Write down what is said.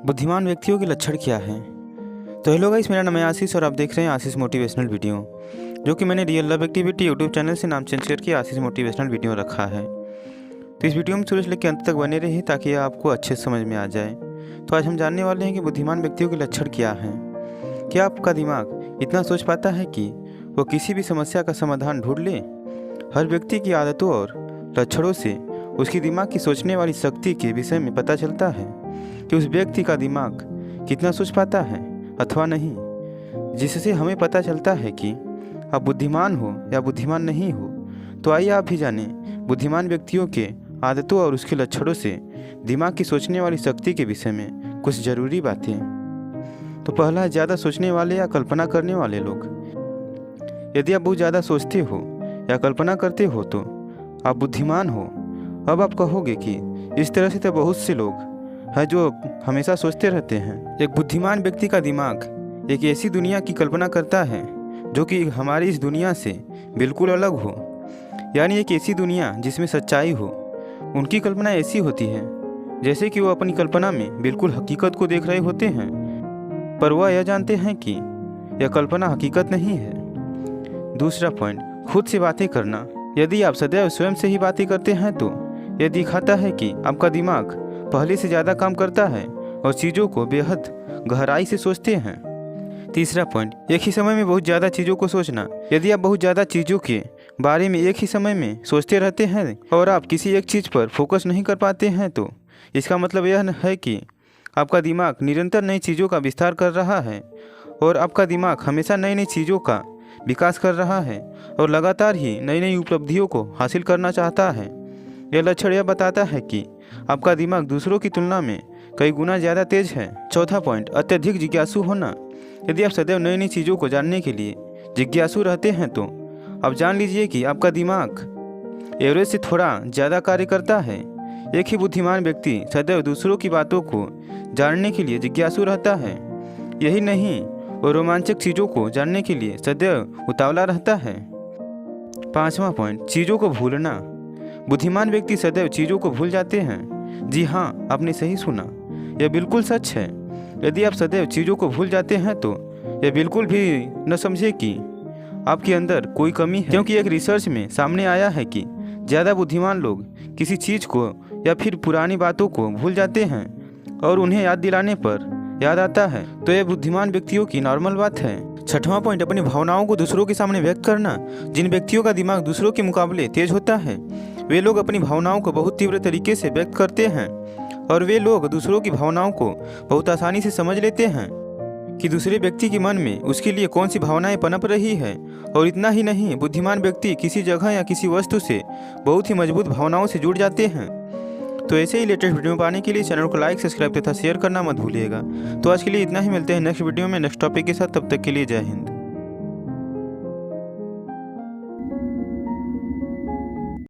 बुद्धिमान व्यक्तियों के लक्षण क्या हैं? तो हेलो गाइस, मेरा नाम है आशीष और आप देख रहे हैं आशीष मोटिवेशनल वीडियो, जो कि मैंने real love activity YouTube channel से नाम चेंज करके आशीष मोटिवेशनल वीडियो रखा है। तो इस वीडियो में शुरू से लेकर अंत तक बने रहिए ताकि आपको अच्छे से समझ में आ जाए। तो आज हम जानने वाले हैं कि बुद्धिमान व्यक्तियों के लक्षण क्या हैं। क्या आपका दिमाग इतना सोच पाता है कि वो किसी भी समस्या का समाधान ढूंढ ले? हर व्यक्ति की आदतों और लक्षणों से उसकी दिमाग की सोचने वाली शक्ति के विषय में पता चलता है कि उस व्यक्ति का दिमाग कितना सोच पाता है अथवा नहीं, जिससे हमें पता चलता है कि आप बुद्धिमान हो या बुद्धिमान नहीं हो। तो आइए आप भी जानें बुद्धिमान व्यक्तियों के आदतों और उसके लक्षणों से दिमाग की सोचने वाली शक्ति के विषय में कुछ ज़रूरी बातें। तो पहला है ज़्यादा सोचने वाले या कल्पना करने वाले लोग। यदि आप बहुत ज़्यादा सोचते हो या कल्पना करते हो तो आप बुद्धिमान हो। अब आप कहोगे कि इस तरह से तो बहुत से लोग हैं जो हमेशा सोचते रहते हैं। एक बुद्धिमान व्यक्ति का दिमाग एक ऐसी दुनिया की कल्पना करता है जो कि हमारी इस दुनिया से बिल्कुल अलग हो, यानी एक ऐसी दुनिया जिसमें सच्चाई हो। उनकी कल्पना ऐसी होती है जैसे कि वो अपनी कल्पना में बिल्कुल हकीकत को देख रहे होते हैं, पर वह यह जानते हैं कि यह कल्पना हकीकत नहीं है। दूसरा पॉइंट, खुद से बातें करना। यदि आप सदैव स्वयं से ही बातें करते हैं तो यह दिखाता है कि आपका दिमाग पहले से ज़्यादा काम करता है और चीज़ों को बेहद गहराई से सोचते हैं। तीसरा पॉइंट, एक ही समय में बहुत ज़्यादा चीज़ों को सोचना। यदि आप बहुत ज़्यादा चीज़ों के बारे में एक ही समय में सोचते रहते हैं और आप किसी एक चीज़ पर फोकस नहीं कर पाते हैं तो इसका मतलब यह है कि आपका दिमाग निरंतर नई चीज़ों का विस्तार कर रहा है और आपका दिमाग हमेशा नई नई चीज़ों का विकास कर रहा है और लगातार ही नई नई उपलब्धियों को हासिल करना चाहता है। यह लक्षण यह बताता है कि आपका दिमाग दूसरों की तुलना में कई गुना ज़्यादा तेज है। चौथा पॉइंट, अत्यधिक जिज्ञासु होना। यदि आप सदैव नई नई चीज़ों को जानने के लिए जिज्ञासु रहते हैं तो आप जान लीजिए कि आपका दिमाग एवरेज से थोड़ा ज़्यादा कार्य करता है। एक ही बुद्धिमान व्यक्ति सदैव दूसरों की बातों को जानने के लिए जिज्ञासु रहता है। यही नहीं, वो रोमांचक चीज़ों को जानने के लिए सदैव उतावला रहता है। पाँचवा पॉइंट, चीज़ों को भूलना। बुद्धिमान व्यक्ति सदैव चीज़ों को भूल जाते हैं। जी हाँ, आपने सही सुना, यह बिल्कुल सच है। यदि आप सदैव चीज़ों को भूल जाते हैं तो यह बिल्कुल भी न समझे कि आपके अंदर कोई कमी है, क्योंकि एक रिसर्च में सामने आया है कि ज़्यादा बुद्धिमान लोग किसी चीज़ को या फिर पुरानी बातों को भूल जाते हैं और उन्हें याद दिलाने पर याद आता है। तो यह बुद्धिमान व्यक्तियों की नॉर्मल बात है। छठवां पॉइंट, अपनी भावनाओं को दूसरों के सामने व्यक्त करना। जिन व्यक्तियों का दिमाग दूसरों के मुकाबले तेज होता है वे लोग अपनी भावनाओं को बहुत तीव्र तरीके से व्यक्त करते हैं और वे लोग दूसरों की भावनाओं को बहुत आसानी से समझ लेते हैं कि दूसरे व्यक्ति के मन में उसके लिए कौन सी भावनाएं पनप रही है। और इतना ही नहीं, बुद्धिमान व्यक्ति किसी जगह या किसी वस्तु से बहुत ही मजबूत भावनाओं से जुड़ जाते हैं। तो ऐसे ही लेटेस्ट वीडियो पाने के लिए चैनल को लाइक, सब्सक्राइब तथा शेयर करना मत भूलिएगा। तो आज के लिए इतना ही, मिलते हैं नेक्स्ट वीडियो में नेक्स्ट टॉपिक के साथ। तब तक के लिए जय हिंद।